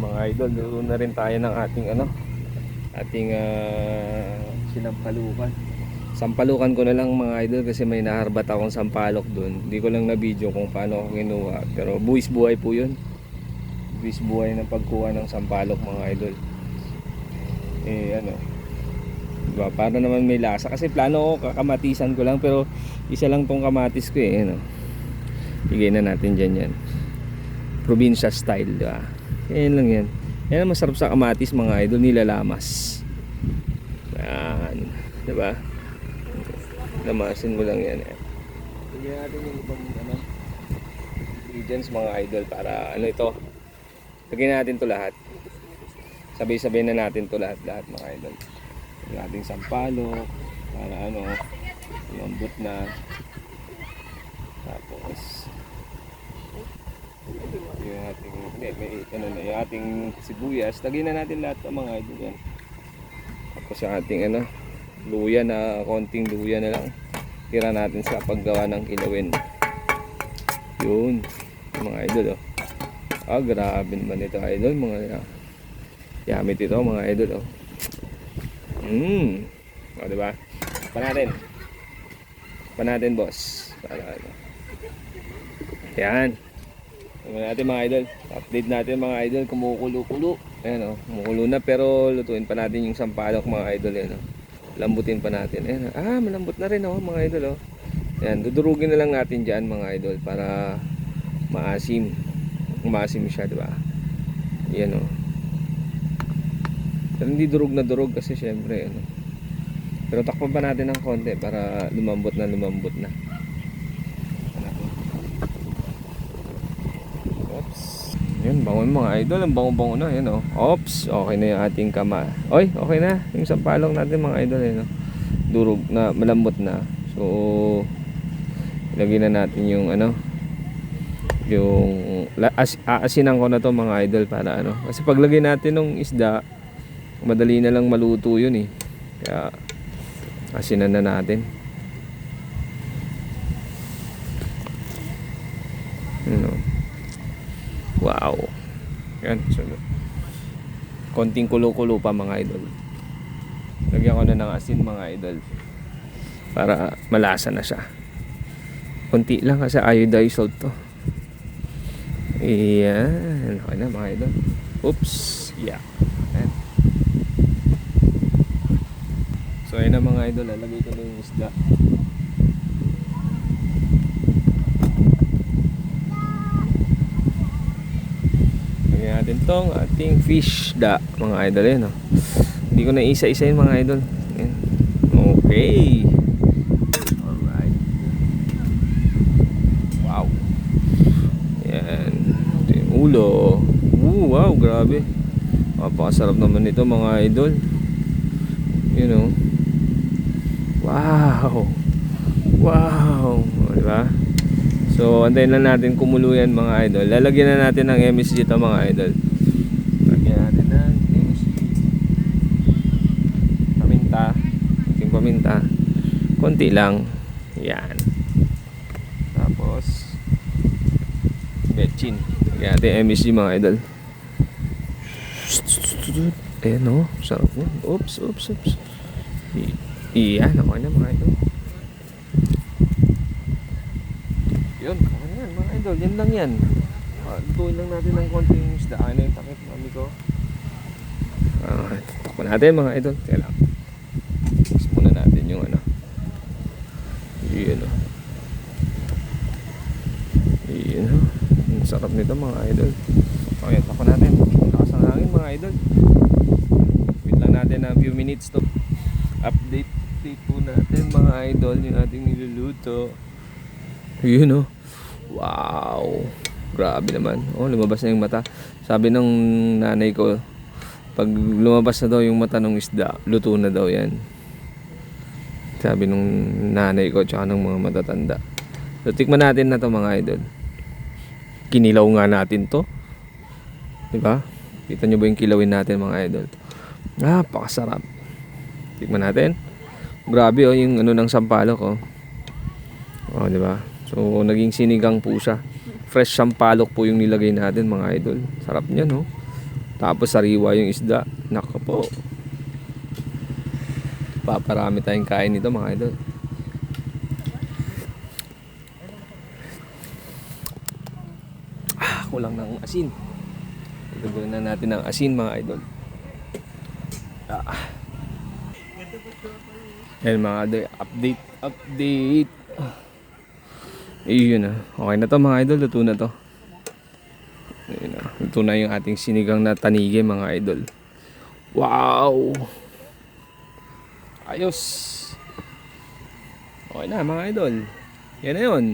mga idol, luluto na rin tayo ng ating ating sinampalukan. Sampalukan ko na lang mga idol kasi may naharbat akong sampalok doon. Hindi ko lang na video kung paano ako kinuha, pero buwis buhay po yun. Buwis buhay ng pagkuha ng sampalok mga idol. Diba? Para naman may lasa, kasi plano ko kakamatisan ko lang, pero isa lang tong kamatis ko Bigay na natin dyan yan, probinsya style, diba? Yan lang yan. Yan ang masarap sa kamatis mga idol, nilalamas. Yan, diba? Lamasin mo lang yan. Bigyan natin yung ibang ingredients mga idol para ito. Lagyan natin to lahat. Sabay-sabay na natin to lahat mga idol. Yung ating sampalok para lambot na. Tapos yung ating yung ating sibuyas, lagyan na natin lahat mga idol yan. Tapos yung ating luya, na konting luya na lang tira natin sa paggawa ng kilawin. Yun mga idol grabe naman ito idol, mga yamit ito mga idol diba? Pa natin boss para yan. Natin mga idol, update natin mga idol, kumukulo-kulo. Ayan kumukulo na, pero lutuin pa natin yung sampalok mga idol. Lambutin pa natin. Ayan, malambot na rin mga idol Ayan, dudurugin na lang natin dyan mga idol para maasim. Maasim siya, diba? Ayan pero hindi durug na durug kasi syempre pero takpan pa natin ng konti para lumambot na. Yun, bango mga idol, ang bango-bango na Ops, okay na yung ating kama. Oy, okay na yung sampalok natin mga idol durog na, malambot na. So ilagay na natin yung yung aasinan ko na to mga idol para kasi paglagay natin ng isda, madali na lang maluto yun kaya asinan na natin. Wow. Yan. So, konting kulo-kulo pa mga idol. Lagyan ko na ng asin mga idol para malasa na siya. Konti lang kasi iodized salt to. Ayan. Okay na mga idol. Oops. Yeah. Ayan. So ayan na mga idol. Lalagay ko na yung isda. Natin tong ating fish da mga idol hindi ko na isa-isahin mga idol. Ayan. Okay, alright, wow, yan ito yung ulo. Wow, grabe, napakasarap naman ito mga idol. Wow, diba? So antayin lang natin kumulo yan mga idol. Lalagyan na natin ng MSG ito mga idol. Lagyan natin ng MSG, paminta, konti lang. Yan. Tapos betchin. Lagyan natin MSG mga idol. Ayan sarap mo. Oops. Iyan, okay na mga idol. Yun, okay na yan mga idol, yan lang yan. Lutuin lang natin ng konting isda. Ano yung takip mami ko. Takpan natin mga idol. Kaya lang mix muna natin yung yun ang sarap nito mga idol. Okay, takpan natin. Lakas ng hangin mga idol. Wait lang natin ng few minutes to update po natin mga idol yung ating niluluto. Yun wow, grabe naman. Lumabas na yung mata. Sabi ng nanay ko, pag lumabas na daw yung mata ng isda, luto na daw yan. Sabi nung nanay ko tsaka ng mga matatanda. So tikman natin na to mga idol. Kinilaw nga natin to, diba? Kita nyo ba yung kilawin natin mga idol? Napakasarap. Tikman natin. Grabe yung ng sampalok diba? So naging sinigang po siya. Fresh sampalok po yung nilagay natin mga idol. Sarap niya Tapos sariwa yung isda. Nako po. Paparami tayong kain nito mga idol. Kulang ng asin. Lagyan na natin ng asin mga idol. Ayan mga idol, update. Ayun na. Okay na to mga idol, luto na to. Ayun na. Luto na yung ating sinigang na tanige mga idol. Wow! Ayos! Okay na mga idol. Yan na yun.